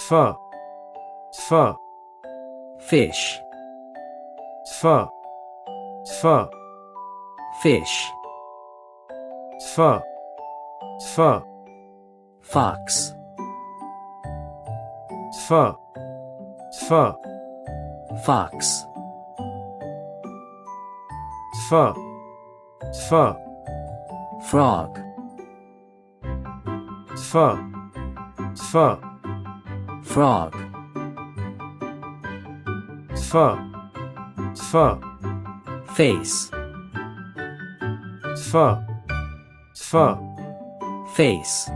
Pho, pho, fish, pho, pho, fish, pho, pho, fox, pho, pho, fox, pho, pho, frog, pho, pho, frog, pho, pho, face, pho, pho, face,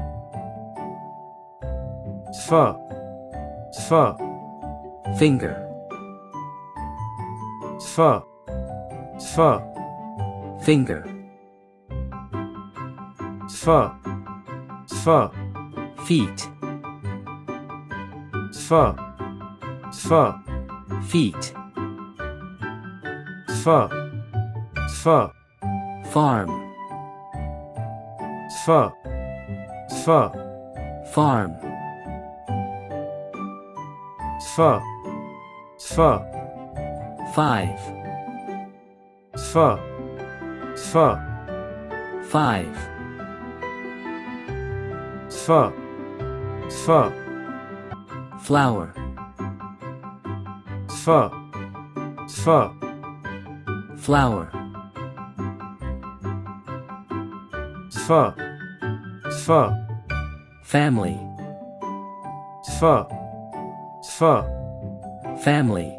pho, pho, finger, pho, pho, finger, pho, pho, feet, pho, pho, feet, pho, pho, farm, pho, pho, farm, pho, pho, five, pho, pho, five, pho, pho, flower, pho, pho, flower, pho, pho, family, pho, pho, family,